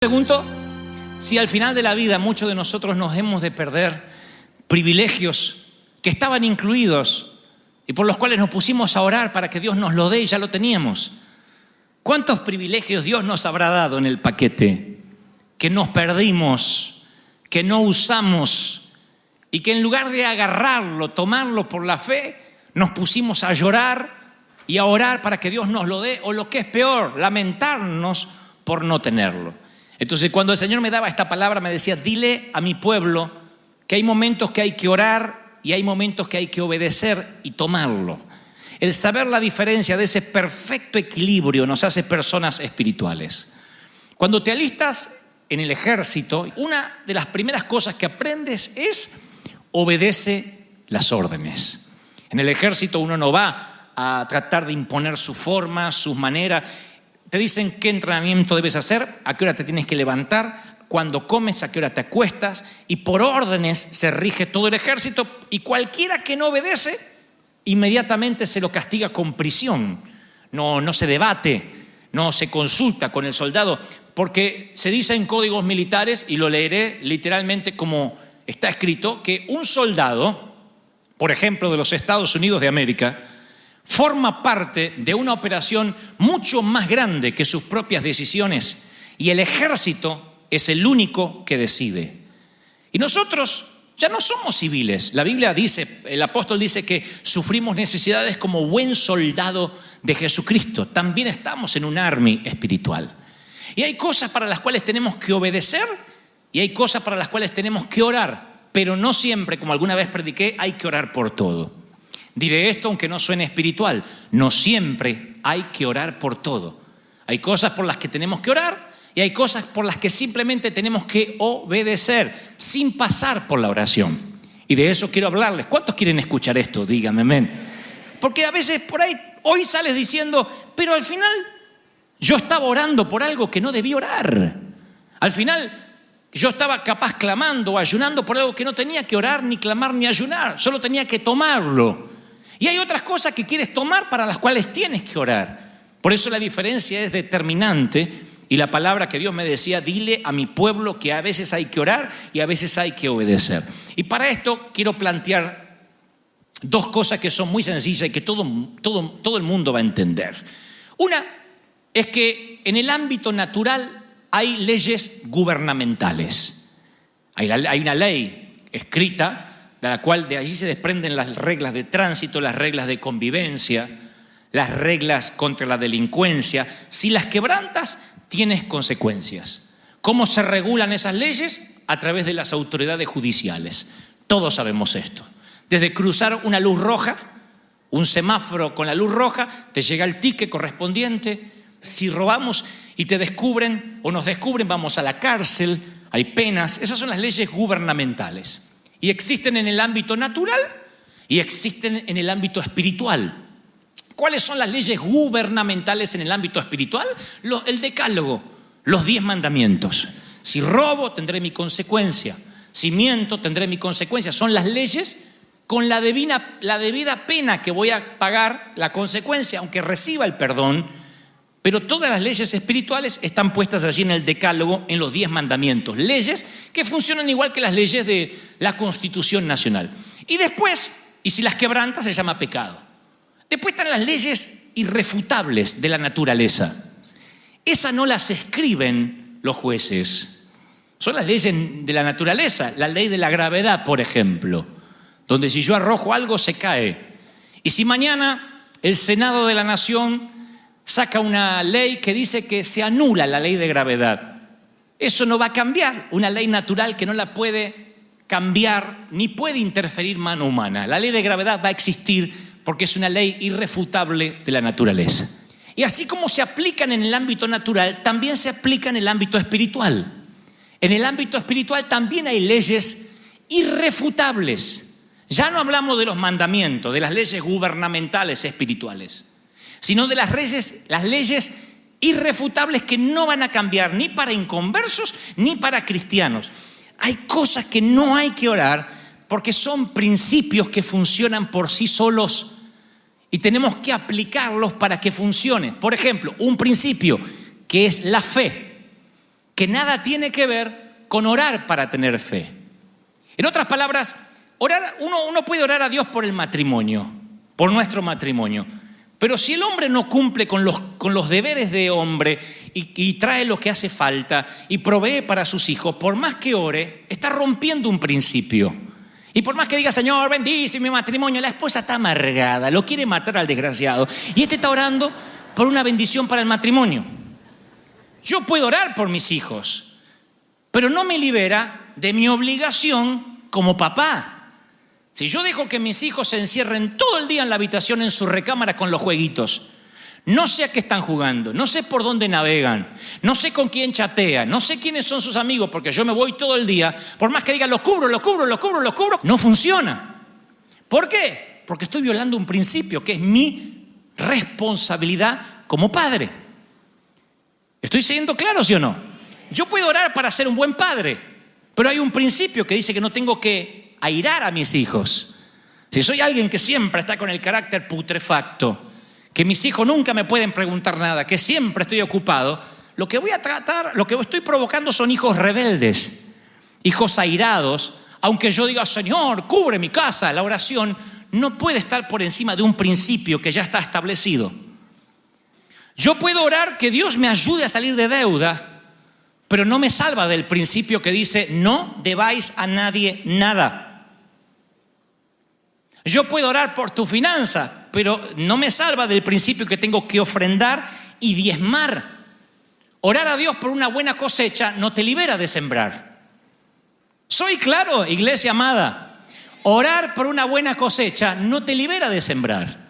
Pregunto si al final de la vida muchos de nosotros nos hemos de perder privilegios que estaban incluidos y por los cuales nos pusimos a orar para que Dios nos lo dé y ya lo teníamos. ¿Cuántos privilegios Dios nos habrá dado en el paquete que nos perdimos, que no usamos y que en lugar de agarrarlo, tomarlo por la fe, nos pusimos a llorar y a orar para que Dios nos lo dé, o lo que es peor, lamentarnos por no tenerlo? Entonces, cuando el Señor me daba esta palabra, me decía: dile a mi pueblo que hay momentos que hay que orar y hay momentos que hay que obedecer y tomarlo. El saber la diferencia de ese perfecto equilibrio nos hace personas espirituales. Cuando te alistas en el ejército, una de las primeras cosas que aprendes es: obedece las órdenes. En el ejército uno no va a tratar de imponer su forma, sus maneras. Te dicen qué entrenamiento debes hacer, a qué hora te tienes que levantar, cuando comes, a qué hora te acuestas, y por órdenes se rige todo el ejército, y cualquiera que no obedece, inmediatamente se lo castiga con prisión. No se debate, no se consulta con el soldado, porque se dice en códigos militares, y lo leeré literalmente como está escrito, que un soldado, por ejemplo de los Estados Unidos de América, forma parte de una operación mucho más grande que sus propias decisiones, y el ejército es el único que decide. Y nosotros ya no somos civiles. La Biblia dice, el apóstol dice que sufrimos necesidades como buen soldado de Jesucristo. También estamos en un army espiritual. Y hay cosas para las cuales tenemos que obedecer y hay cosas para las cuales tenemos que orar, pero no siempre, como alguna vez prediqué, hay que orar por todo. Diré esto aunque no suene espiritual: no siempre hay que orar por todo. Hay cosas por las que tenemos que orar y hay cosas por las que simplemente tenemos que obedecer sin pasar por la oración. Y de eso quiero hablarles. ¿Cuántos quieren escuchar esto? Díganme amén. Porque a veces por ahí, hoy sales diciendo: pero al final yo estaba orando por algo que no debí orar. Al final yo estaba capaz clamando o ayunando por algo que no tenía que orar, ni clamar, ni ayunar. Solo tenía que tomarlo. Y hay otras cosas que quieres tomar para las cuales tienes que orar. Por eso la diferencia es determinante. Y la palabra que Dios me decía: dile a mi pueblo que a veces hay que orar y a veces hay que obedecer. Y para esto quiero plantear dos cosas que son muy sencillas y que todo el mundo va a entender. Una es que en el ámbito natural hay leyes gubernamentales. Hay una ley escrita, de la cual de allí se desprenden las reglas de tránsito, las reglas de convivencia, las reglas contra la delincuencia. Si las quebrantas, tienes consecuencias. ¿Cómo se regulan esas leyes? A través de las autoridades judiciales. Todos sabemos esto. Desde cruzar una luz roja, un semáforo con la luz roja, te llega el ticket correspondiente. Si robamos y te descubren o nos descubren, vamos a la cárcel, hay penas. Esas son las leyes gubernamentales. Y existen en el ámbito natural y existen en el ámbito espiritual. ¿Cuáles son las leyes gubernamentales en el ámbito espiritual? El decálogo, los 10 mandamientos. Si robo, tendré mi consecuencia. Si miento, tendré mi consecuencia. Son las leyes con la debida pena que voy a pagar, la consecuencia, aunque reciba el perdón. Pero todas las leyes espirituales están puestas allí en el decálogo, en los 10 mandamientos. Leyes que funcionan igual que las leyes de la Constitución Nacional. Y después, y si las quebrantas, se llama pecado. Después están las leyes irrefutables de la naturaleza. Esas no las escriben los jueces. Son las leyes de la naturaleza. La ley de la gravedad, por ejemplo, donde si yo arrojo algo, se cae. Y si mañana el Senado de la Nación saca una ley que dice que se anula la ley de gravedad, eso no va a cambiar. Una ley natural que no la puede cambiar ni puede interferir mano humana. La ley de gravedad va a existir porque es una ley irrefutable de la naturaleza. Y así como se aplican en el ámbito natural, también se aplican en el ámbito espiritual. En el ámbito espiritual también hay leyes irrefutables. Ya no hablamos de los mandamientos, de las leyes gubernamentales espirituales, sino de las leyes irrefutables que no van a cambiar ni para inconversos ni para cristianos. Hay cosas que no hay que orar porque son principios que funcionan por sí solos y tenemos que aplicarlos para que funcionen. Por ejemplo, un principio que es la fe, que nada tiene que ver con orar para tener fe. En otras palabras, uno puede orar a Dios por el matrimonio, por nuestro matrimonio. Pero si el hombre no cumple con los deberes de hombre y trae lo que hace falta y provee para sus hijos, por más que ore, está rompiendo un principio. Y por más que diga, Señor, bendice mi matrimonio, la esposa está amargada, lo quiere matar al desgraciado. Y este está orando por una bendición para el matrimonio. Yo puedo orar por mis hijos, pero no me libera de mi obligación como papá. Si yo dejo que mis hijos se encierren todo el día en la habitación, en su recámara con los jueguitos, no sé a qué están jugando, no sé por dónde navegan, no sé con quién chatean, no sé quiénes son sus amigos, porque yo me voy todo el día, por más que digan lo cubro, no funciona. ¿Por qué? Porque estoy violando un principio que es mi responsabilidad como padre. ¿Estoy siendo claro, sí o no? Yo puedo orar para ser un buen padre, pero hay un principio que dice que no tengo que airar a mis hijos. Si soy alguien que siempre está con el carácter putrefacto, que mis hijos nunca me pueden preguntar nada, que siempre estoy ocupado, lo que estoy provocando son hijos rebeldes, hijos airados. Aunque yo diga, Señor, cubre mi casa, la oración no puede estar por encima de un principio que ya está establecido. Yo puedo orar que Dios me ayude a salir de deuda, pero no me salva del principio que dice, no debáis a nadie nada. Yo puedo orar por tu finanza, pero no me salva del principio que tengo que ofrendar y diezmar. Orar a Dios por una buena cosecha no te libera de sembrar. Soy claro, iglesia amada. Orar por una buena cosecha no te libera de sembrar.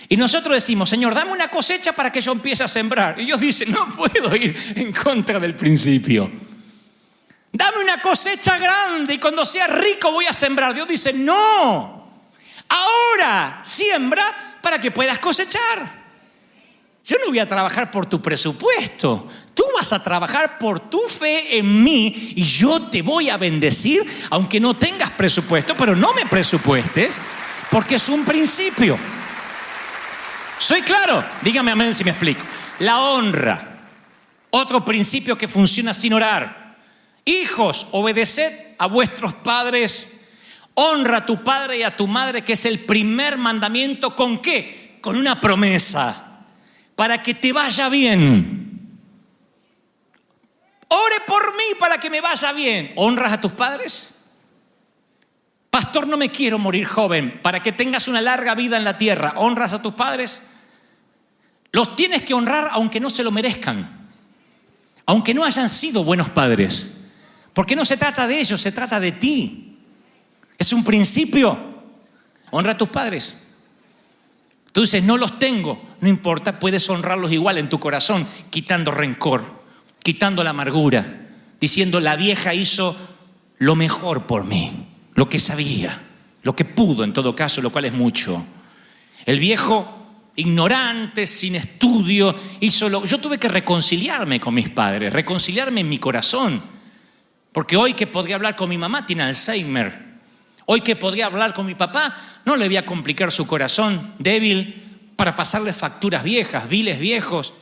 Y nosotros decimos, Señor, dame una cosecha para que yo empiece a sembrar. Y Dios dice, no puedo ir en contra del principio. Dame una cosecha grande y cuando sea rico voy a sembrar. Dios dice, no. Ahora siembra para que puedas cosechar. Yo no voy a trabajar por tu presupuesto. Tú vas a trabajar por tu fe en mí y yo te voy a bendecir aunque no tengas presupuesto, pero no me presupuestes porque es un principio. ¿Soy claro? Dígame amén si me explico. La honra, otro principio que funciona sin orar. Hijos, obedeced a vuestros padres. Honra a tu padre y a tu madre, que es el primer mandamiento. ¿Con qué? Con una promesa. Para que te vaya bien. Ore por mí para que me vaya bien. ¿Honras a tus padres? Pastor, no me quiero morir joven. Para que tengas una larga vida en la tierra. ¿Honras a tus padres? Los tienes que honrar aunque no se lo merezcan. Aunque no hayan sido buenos padres. Porque no se trata de ellos, se trata de ti. Es un principio. Honra a tus padres. Tú dices, no los tengo. No importa, puedes honrarlos igual en tu corazón, quitando rencor, quitando la amargura, diciendo, la vieja hizo lo mejor por mí, lo que sabía, lo que pudo en todo caso, lo cual es mucho. El viejo, ignorante, sin estudio, yo tuve que reconciliarme con mis padres, reconciliarme en mi corazón. Porque hoy que podría hablar con mi mamá tiene Alzheimer. Hoy que podría hablar con mi papá, no le voy a complicar su corazón débil para pasarle facturas viejas, biles viejos.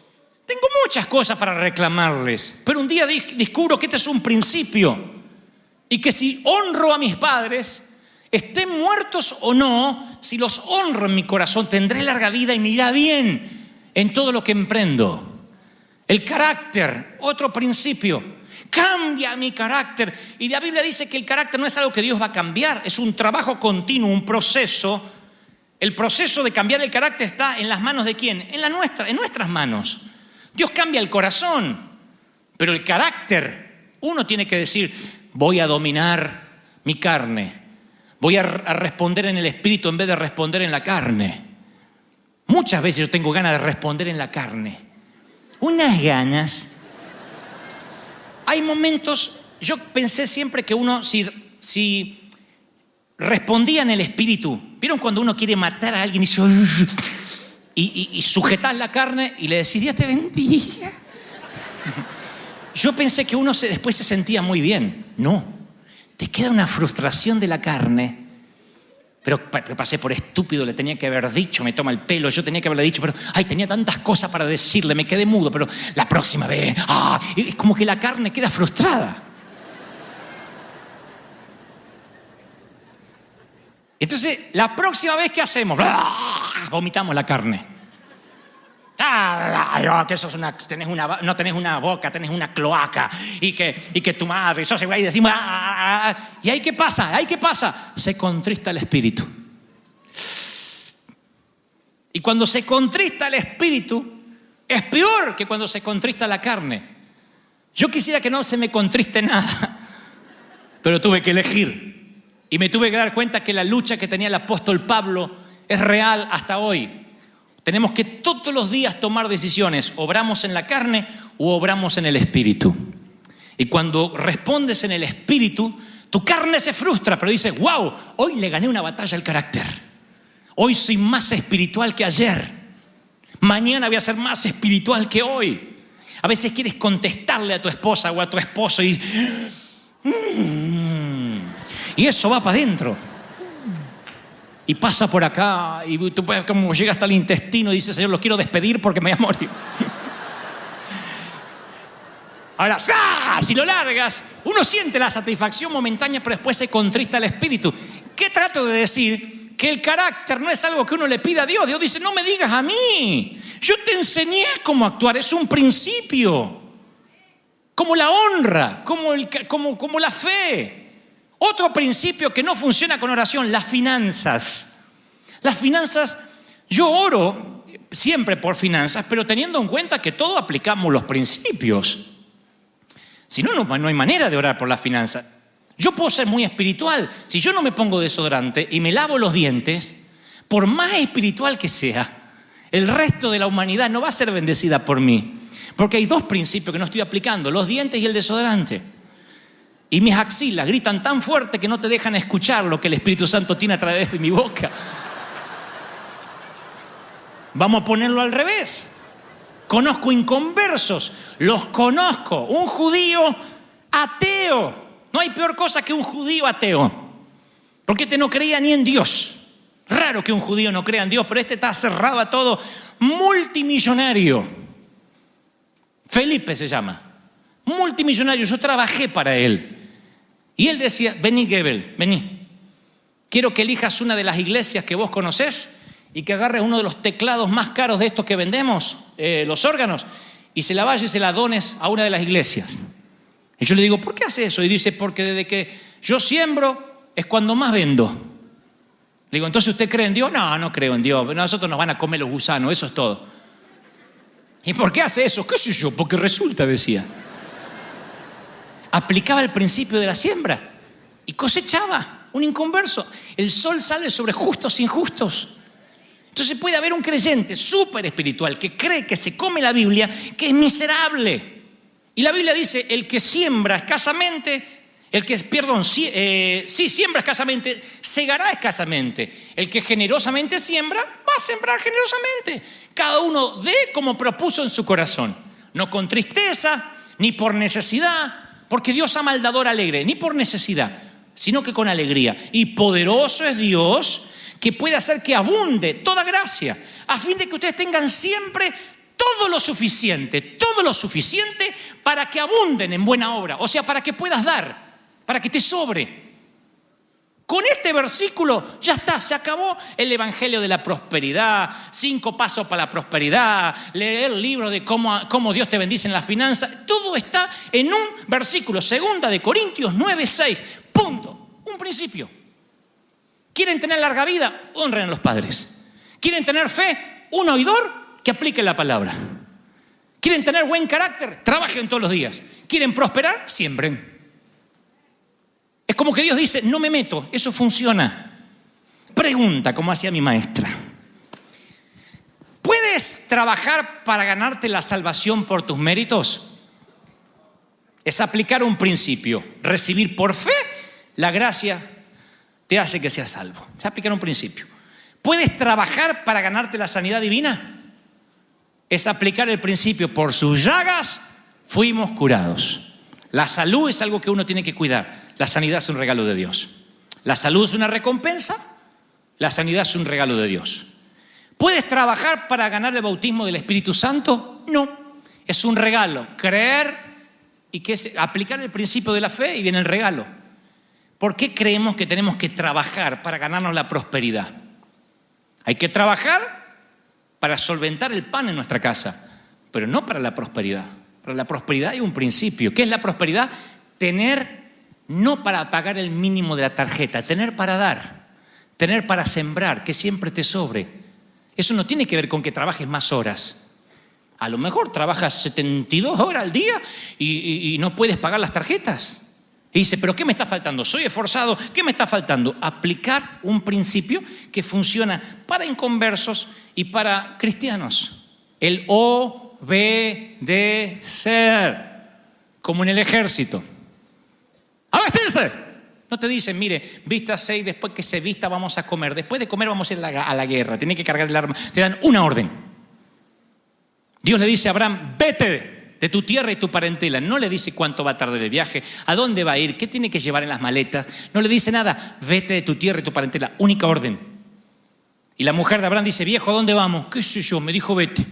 Tengo muchas cosas para reclamarles, pero un día descubro que este es un principio y que si honro a mis padres, estén muertos o no, si los honro en mi corazón, tendré larga vida y me irá bien en todo lo que emprendo. El carácter, otro principio. Cambia mi carácter. Y la Biblia dice que el carácter no es algo que Dios va a cambiar, es un trabajo continuo, un proceso. El proceso de cambiar el carácter está en las manos de ¿quién? En nuestras manos. Dios cambia el corazón, pero el carácter, uno tiene que decir, voy a dominar mi carne, voy a responder en el espíritu en vez de responder en la carne. Muchas veces yo tengo ganas de responder en la carne. Unas ganas. Hay momentos, yo pensé siempre que uno, si respondía en el espíritu, ¿vieron cuando uno quiere matar a alguien y sujetar la carne y le decís, Dios te bendiga? Yo pensé que uno después se sentía muy bien. No, te queda una frustración de la carne Pero pasé por estúpido, le tenía que haber dicho, me toma el pelo, yo tenía que haberle dicho, pero tenía tantas cosas para decirle, me quedé mudo, pero la próxima vez, es como que la carne queda frustrada. Entonces, la próxima vez, ¿qué hacemos? Vomitamos la carne. Que sos no tenés una boca, tenés una cloaca. Y que tu madre, sos igual, y decimos, ¿y ahí qué pasa? ¿Ahí qué pasa? Se contrista el espíritu. Y cuando se contrista el espíritu, es peor que cuando se contrista la carne. Yo quisiera que no se me contriste nada, pero tuve que elegir. Y me tuve que dar cuenta que la lucha que tenía el apóstol Pablo es real hasta hoy. Tenemos que todos los días tomar decisiones. Obramos en la carne o obramos en el espíritu. Y cuando respondes en el espíritu, tu carne se frustra, pero dices, wow, hoy le gané una batalla al carácter. Hoy soy más espiritual que ayer. Mañana voy a ser más espiritual que hoy. A veces quieres contestarle a tu esposa o a tu esposo y eso va para adentro. Y pasa por acá y tú puedes, como llega hasta el intestino y dice, Señor, lo quiero despedir porque me voy a morir. Ahora, si lo largas, uno siente la satisfacción momentánea, pero después se contrista el espíritu. ¿Qué trato de decir? Que el carácter no es algo que uno le pida a Dios. Dios dice, no me digas a mí. Yo te enseñé cómo actuar, es un principio. Como la honra, como la fe. Otro principio que no funciona con oración, las finanzas. Las finanzas, yo oro siempre por finanzas, pero teniendo en cuenta que todos aplicamos los principios. Si no, no hay manera de orar por las finanzas. Yo puedo ser muy espiritual. Si yo no me pongo desodorante y me lavo los dientes, por más espiritual que sea, el resto de la humanidad no va a ser bendecida por mí. Porque hay dos principios que no estoy aplicando, los dientes y el desodorante. Y mis axilas gritan tan fuerte que no te dejan escuchar lo que el Espíritu Santo tiene a través de mi boca. Vamos a ponerlo al revés. Conozco inconversos, los conozco. Un judío ateo. No hay peor cosa que un judío ateo. Porque este no creía ni en Dios. Raro que un judío no crea en Dios, pero este está cerrado a todo. Multimillonario. Felipe se llama. Multimillonario. Yo trabajé para él. Y él decía, vení Gebel, vení. Quiero que elijas una de las iglesias que vos conocés y que agarres uno de los teclados más caros de estos que vendemos, los órganos, y se la vayas y se la dones a una de las iglesias. Y yo le digo, ¿por qué hace eso? Y dice, porque desde que yo siembro es cuando más vendo. Le digo, ¿entonces usted cree en Dios? No, no creo en Dios. Nosotros nos van a comer los gusanos, eso es todo. ¿Y por qué hace eso? ¿Qué sé yo? Porque resulta, decía. Aplicaba el principio de la siembra y cosechaba, un inconverso. El sol sale sobre justos e injustos. Entonces puede haber un creyente súper espiritual que cree que se come la Biblia, que es miserable. Y la Biblia dice, el que siembra escasamente, siembra escasamente, segará escasamente. El que generosamente siembra, va a sembrar generosamente. Cada uno dé como propuso en su corazón. No con tristeza, ni por necesidad, porque Dios ama al dador alegre, ni por necesidad, sino que con alegría. Y poderoso es Dios que puede hacer que abunde toda gracia, a fin de que ustedes tengan siempre todo lo suficiente para que abunden en buena obra. O sea, para que puedas dar, para que te sobre. Con este versículo ya está, se acabó el evangelio de la prosperidad, 5 pasos para la prosperidad, leer el libro de cómo Dios te bendice en las finanzas. Todo está en un versículo, 2 Corintios 9:6, punto, un principio. ¿Quieren tener larga vida? Honren a los padres. ¿Quieren tener fe? Un oidor que aplique la palabra. ¿Quieren tener buen carácter? Trabajen todos los días. ¿Quieren prosperar? Siembren. Es como que Dios dice, no me meto, eso funciona. Pregunta, como hacía mi maestra. ¿Puedes trabajar para ganarte la salvación por tus méritos? Es aplicar un principio. Recibir por fe la gracia te hace que seas salvo. Es aplicar un principio. ¿Puedes trabajar para ganarte la sanidad divina? Es aplicar el principio. Por sus llagas fuimos curados. La salud es algo que uno tiene que cuidar. La sanidad es un regalo de Dios. La salud es una recompensa La sanidad es un regalo de Dios. ¿Puedes trabajar para ganar el bautismo del Espíritu Santo? No, es un regalo. Creer y aplicar el principio de la fe y viene el regalo. ¿Por qué creemos que tenemos que trabajar para ganarnos la prosperidad? Hay que trabajar para solventar el pan en nuestra casa, pero no para la prosperidad. Para la prosperidad hay un principio. ¿Qué es la prosperidad? Tener no para pagar el mínimo de la tarjeta, tener para dar, tener para sembrar, que siempre te sobre. Eso no tiene que ver con que trabajes más horas. A lo mejor trabajas 72 horas al día y no puedes pagar las tarjetas. Y dice, ¿pero qué me está faltando? Soy esforzado, ¿qué me está faltando? Aplicar un principio que funciona para inconversos y para cristianos. El obedecer, como en el ejército. ¡A vestirse! No te dicen, mire, vístase y después que se vista vamos a comer. Después de comer vamos a ir a la guerra. Tiene que cargar el arma. Te dan una orden. Dios le dice a Abraham, vete de tu tierra y tu parentela. No le dice cuánto va a tardar el viaje, a dónde va a ir, qué tiene que llevar en las maletas. No le dice nada. Vete de tu tierra y tu parentela. Única orden. Y la mujer de Abraham dice, viejo, ¿a dónde vamos? ¿Qué sé yo? Me dijo, vete.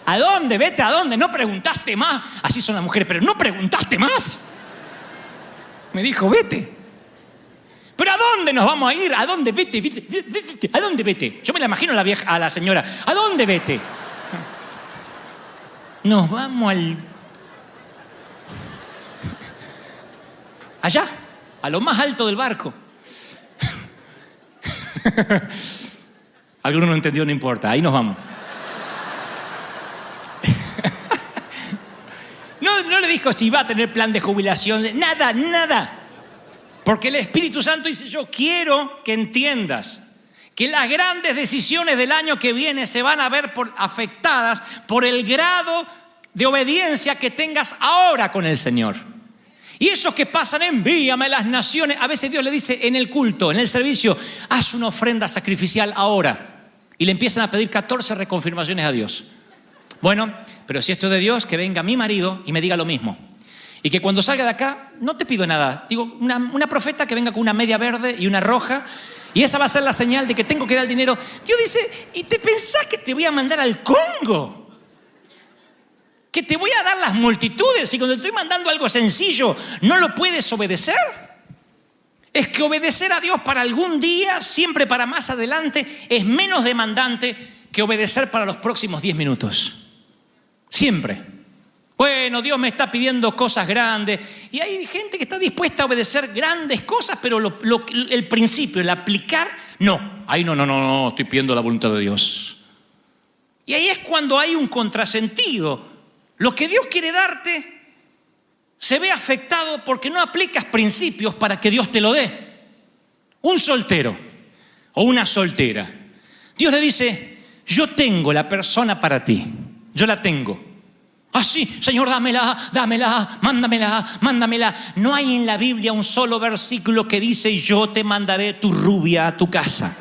¿A dónde? Vete, ¿a dónde? No preguntaste más. Así son las mujeres, pero no preguntaste más. Me dijo, vete. ¿Pero a dónde nos vamos a ir? ¿A dónde? Vete, vete, vete, vete. ¿A dónde vete? Yo me la imagino a la señora. ¿A dónde vete? Nos vamos allá, a lo más alto del barco. Alguno no entendió, no importa, ahí nos vamos. No le dijo si va a tener plan de jubilación, nada, nada. Porque el Espíritu Santo dice, yo quiero que entiendas que las grandes decisiones del año que viene se van a ver afectadas por el grado de obediencia que tengas ahora con el Señor. Y esos que pasan, envíame a las naciones, a veces Dios le dice en el culto, en el servicio, haz una ofrenda sacrificial ahora. Y le empiezan a pedir 14 reconfirmaciones a Dios. Bueno, pero si esto es de Dios, que venga mi marido y me diga lo mismo. Y que cuando salga de acá, no te pido nada. Digo, una profeta que venga con una media verde y una roja, y esa va a ser la señal de que tengo que dar dinero. Dios dice, ¿y te pensás que te voy a mandar al Congo? Que te voy a dar las multitudes y cuando te estoy mandando algo sencillo, ¿no lo puedes obedecer? Es que obedecer a Dios para algún día, siempre para más adelante, es menos demandante que obedecer para los próximos 10 minutos. Siempre. Bueno, Dios me está pidiendo cosas grandes y hay gente que está dispuesta a obedecer grandes cosas, pero el principio, el aplicar, no. Ahí no, estoy pidiendo la voluntad de Dios. Y ahí es cuando hay un contrasentido. Lo que Dios quiere darte se ve afectado porque no aplicas principios para que Dios te lo dé. Un soltero o una soltera. Dios le dice, yo tengo la persona para ti. Yo la tengo. Ah, sí, Señor, dámela, mándamela. No hay en la Biblia un solo versículo que dice, yo te mandaré tu rubia a tu casa.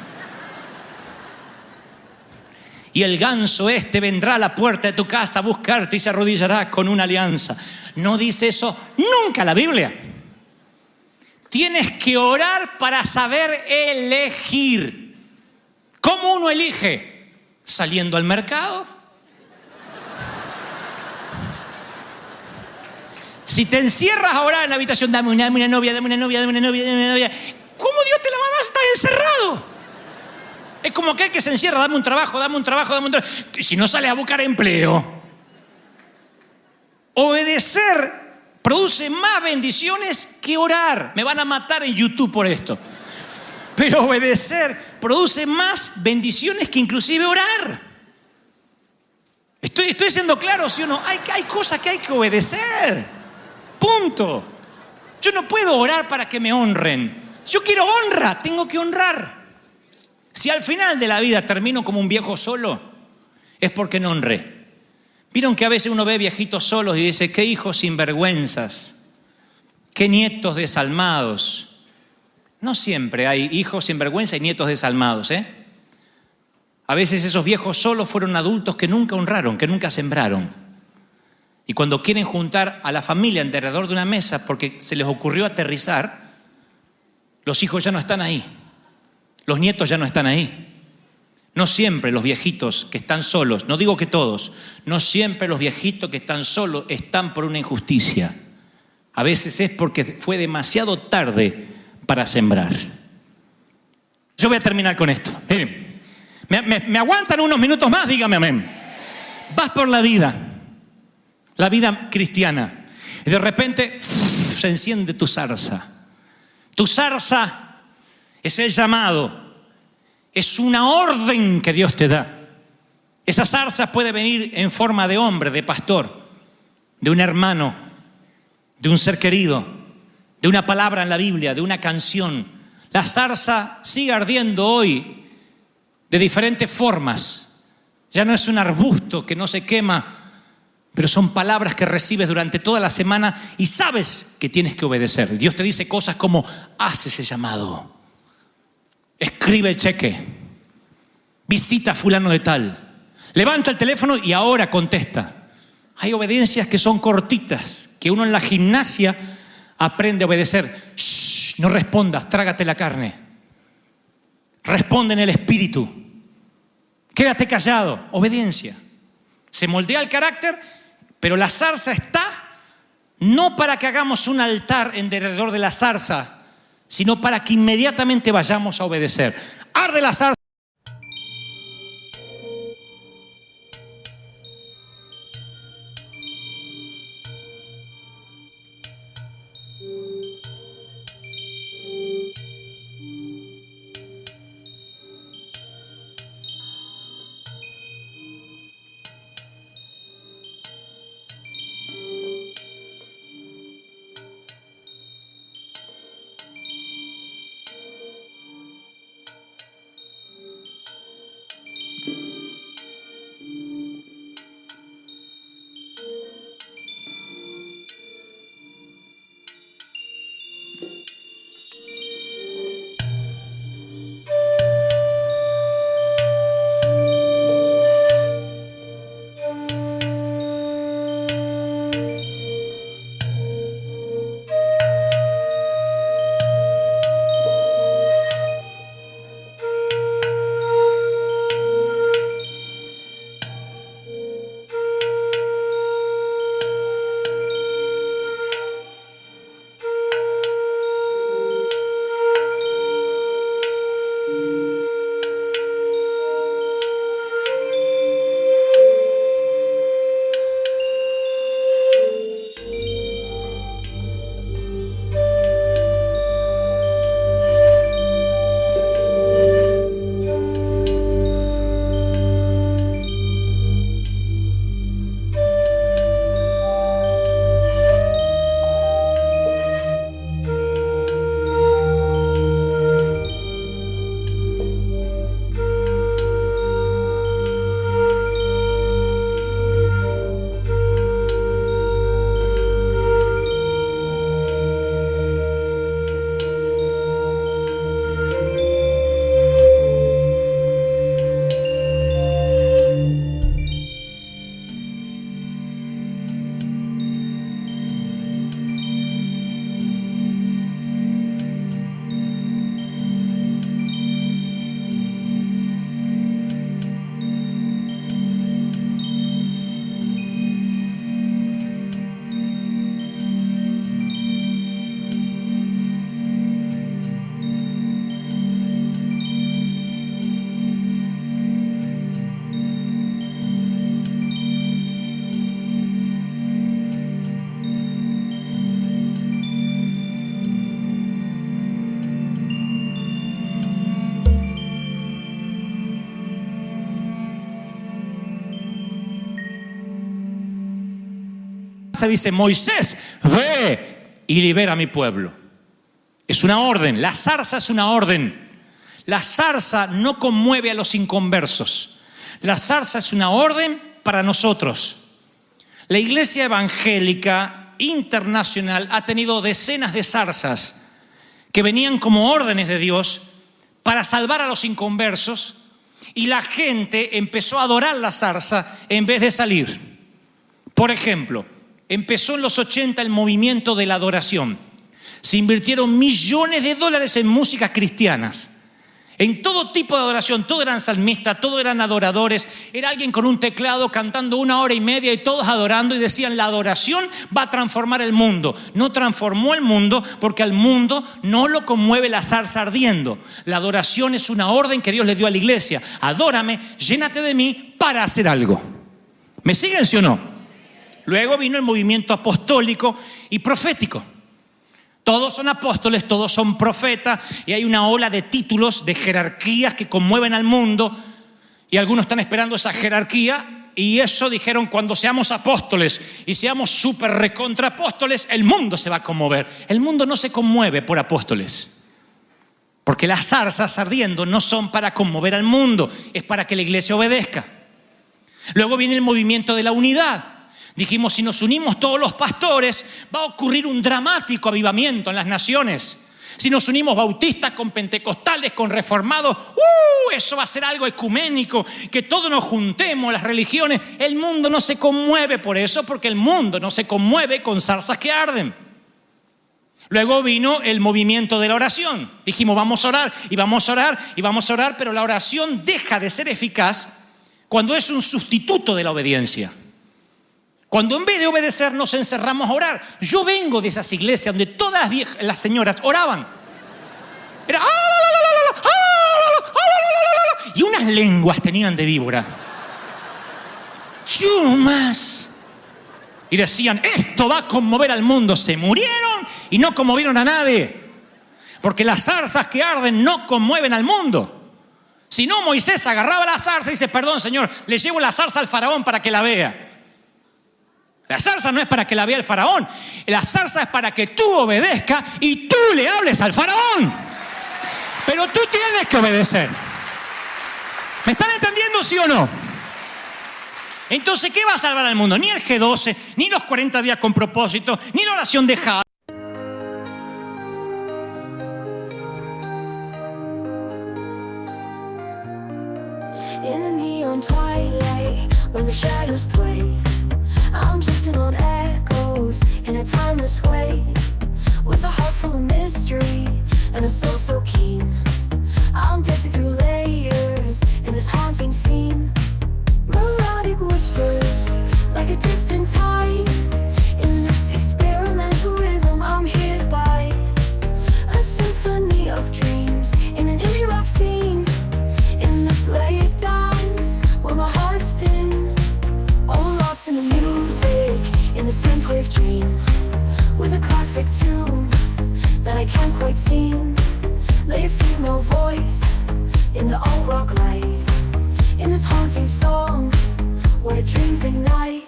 Y el ganso vendrá a la puerta de tu casa a buscarte y se arrodillará con una alianza. No dice eso nunca la Biblia. Tienes que orar para saber elegir. ¿Cómo uno elige? Saliendo al mercado. Si te encierras a orar en la habitación, dame una novia. ¿Cómo Dios te la va a dar si estás encerrado? Es como aquel que se encierra, dame un trabajo. Si no sales a buscar empleo. Obedecer produce más bendiciones que orar. Me van a matar en YouTube por esto. Pero obedecer produce más bendiciones que inclusive orar. Estoy siendo claro, ¿sí o no? Hay cosas que hay que obedecer. Punto. Yo no puedo orar para que me honren. Yo quiero honra, tengo que honrar. Si al final de la vida termino como un viejo solo, es porque no honré. Vieron que a veces uno ve viejitos solos y dice, qué hijos sinvergüenzas, qué nietos desalmados. No siempre hay hijos sinvergüenza y nietos desalmados, ¿eh? A veces esos viejos solos fueron adultos que nunca honraron, que nunca sembraron. Y cuando quieren juntar a la familia alrededor de una mesa porque se les ocurrió aterrizar, los hijos ya no están ahí. Los nietos ya no están ahí. No siempre los viejitos que están solos, no digo que todos, no siempre los viejitos que están solos están por una injusticia. A veces es porque fue demasiado tarde para sembrar. Yo voy a terminar con esto. Miren, ¿me aguantan unos minutos más? Dígame amén. Vas por la vida cristiana, y de repente se enciende tu zarza. Tu zarza es el llamado. Es una orden que Dios te da. Esa zarza puede venir en forma de hombre, de pastor, de un hermano, de un ser querido, de una palabra en la Biblia, de una canción. La zarza sigue ardiendo hoy de diferentes formas. Ya no es un arbusto que no se quema, pero son palabras que recibes durante toda la semana y sabes que tienes que obedecer. Dios te dice cosas como: haz ese llamado. Escribe el cheque, visita a fulano de tal, levanta el teléfono y ahora contesta. Hay obediencias que son cortitas, que uno en la gimnasia aprende a obedecer. Shh, no respondas, trágate la carne. Responde en el espíritu. Quédate callado, obediencia. Se moldea el carácter, pero la zarza está no para que hagamos un altar en derredor de la zarza, sino para que inmediatamente vayamos a obedecer. Arde la zarza. Se dice: Moisés, ve y libera a mi pueblo. Es una orden. La zarza es una orden. La zarza no conmueve a los inconversos. La zarza es una orden para nosotros. La Iglesia Evangélica Internacional ha tenido decenas de zarzas que venían como órdenes de Dios para salvar a los inconversos, y la gente empezó a adorar la zarza en vez de salir. Por ejemplo, empezó en los 80 el movimiento de la adoración. Se invirtieron millones de dólares en músicas cristianas. En todo tipo de adoración, todos eran salmistas, todos eran adoradores. Era alguien con un teclado cantando 1 hora y media y todos adorando y decían: la adoración va a transformar el mundo. No transformó el mundo porque al mundo no lo conmueve la zarza ardiendo. La adoración es una orden que Dios le dio a la iglesia. Adórame, llénate de mí para hacer algo. ¿Me siguen, sí o no? Luego vino el movimiento apostólico y profético. Todos son apóstoles, todos son profetas y hay una ola de títulos, de jerarquías que conmueven al mundo y algunos están esperando esa jerarquía y eso dijeron: cuando seamos apóstoles y seamos súper recontra apóstoles, el mundo se va a conmover. El mundo no se conmueve por apóstoles, porque las zarzas ardiendo no son para conmover al mundo, es para que la iglesia obedezca. Luego viene el movimiento de la unidad. Dijimos: si nos unimos todos los pastores, va a ocurrir un dramático avivamiento en las naciones. Si nos unimos bautistas con pentecostales, con reformados, eso va a ser algo ecuménico, que todos nos juntemos, las religiones. El mundo no se conmueve por eso, porque el mundo no se conmueve con zarzas que arden. Luego vino el movimiento de la oración. Dijimos: vamos a orar y vamos a orar y vamos a orar, pero la oración deja de ser eficaz cuando es un sustituto de la obediencia. Cuando en vez de obedecer nos encerramos a orar. Yo vengo de esas iglesias donde todas las señoras oraban. Era y unas lenguas tenían de víbora. Chumas. Y decían: esto va a conmover al mundo. Se murieron y no conmovieron a nadie. Porque las zarzas que arden no conmueven al mundo. Si no, Moisés agarraba la zarza y dice: perdón, Señor, le llevo la zarza al faraón para que la vea. La zarza no es para que la vea el faraón. La zarza es para que tú obedezcas y tú le hables al faraón. Pero tú tienes que obedecer. ¿Me están entendiendo, sí o no? Entonces, ¿qué va a salvar al mundo? Ni el G12, ni los 40 días con propósito, ni la oración de Jad. In the neon twilight, where the shadows play, I'm drifting on echoes in a timeless way, with a heart full of mystery and a soul so keen. I'm dancing through layers in this haunting scene. Melodic whispers, like a distant tide. In this experimental rhythm I'm hit by a symphony of dreams in an indie rock scene. In this late dance where my heart's been, all lost in the music, in the synthwave dream, with a classic tune that I can't quite seem. Lay a female voice in the alt rock light, in this haunting song where dreams ignite.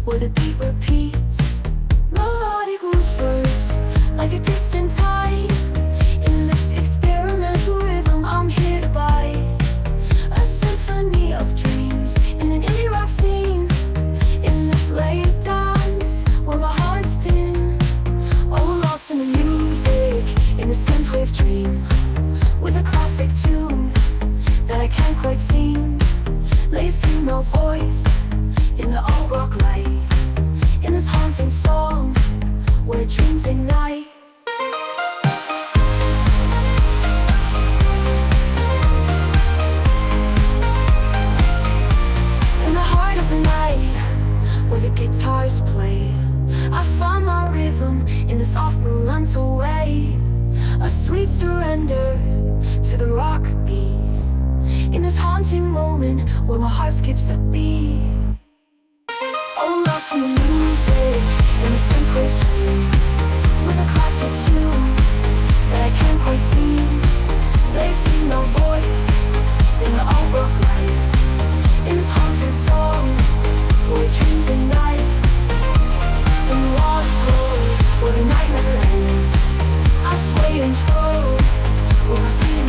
Where the beat repeats, melodic whispers, like a distant tide. In this experimental rhythm I'm hit by a symphony of dreams in an indie rock scene. In this late dance where my heart's been, all lost in the music, in a synthwave dream, with a classic tune that I can't quite seem. Lay a female voice in the alt rock light, in this haunting song where dreams ignite. In the heart of the night, where the guitars play, I find my rhythm in this off-moon runs away. A sweet surrender to the rock beat, in this haunting moment where my heart skips a beat. All lost in the music, in the synthwave dream, with a classic tune that I can't quite seem. Lay a female voice in the alt rock light, in this haunting song where dreams ignite. In the wild road where the night never ends, I sway and twirl, where my speed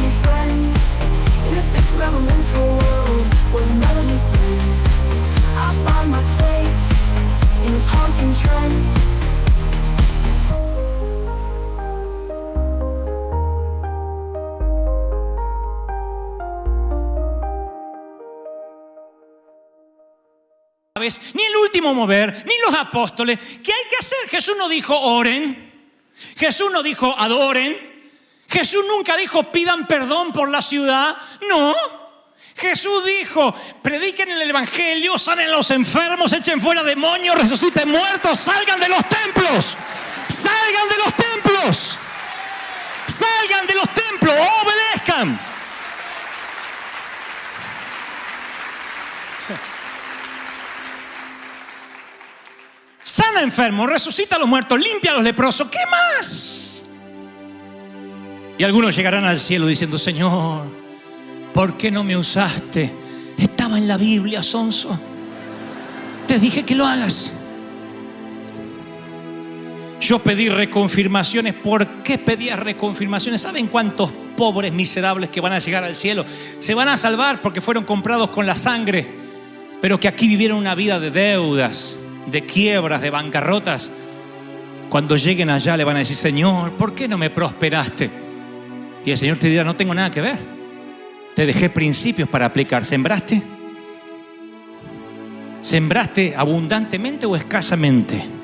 sabes, ni el último mover, ni los apóstoles. ¿Qué hay que hacer? Jesús no dijo oren. Jesús no dijo adoren. Jesús nunca dijo pidan perdón por la ciudad. No. Jesús dijo, prediquen el evangelio, sanen a los enfermos, echen fuera demonios, resuciten muertos, salgan de los templos. Salgan de los templos. Salgan de los templos, obedezcan. Sana enfermos, resucita a los muertos, limpia a los leprosos. ¿Qué más? Y algunos llegarán al cielo diciendo, Señor, ¿por qué no me usaste? Estaba en la Biblia, sonso. Te dije que lo hagas. Yo pedí reconfirmaciones. ¿Por qué pedías reconfirmaciones? ¿Saben cuántos pobres miserables que van a llegar al cielo se van a salvar porque fueron comprados con la sangre, pero que aquí vivieron una vida de deudas, de quiebras, de bancarrotas? Cuando lleguen allá le van a decir, Señor, ¿por qué no me prosperaste? Y el Señor te dirá, no tengo nada que ver. Te dejé principios para aplicar. ¿Sembraste? ¿Sembraste abundantemente o escasamente?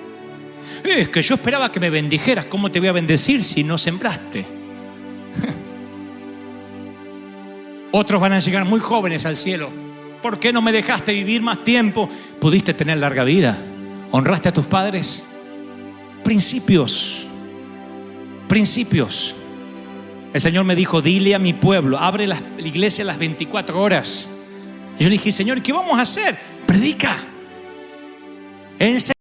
Es que yo esperaba que me bendijeras. ¿Cómo te voy a bendecir si no sembraste? Otros van a llegar muy jóvenes al cielo. ¿Por qué no me dejaste vivir más tiempo? Pudiste tener larga vida. ¿Honraste a tus padres? Principios. Principios. El Señor me dijo, dile a mi pueblo, abre la iglesia a las 24 horas. Y yo le dije, Señor, ¿qué vamos a hacer? Predica. Enseña.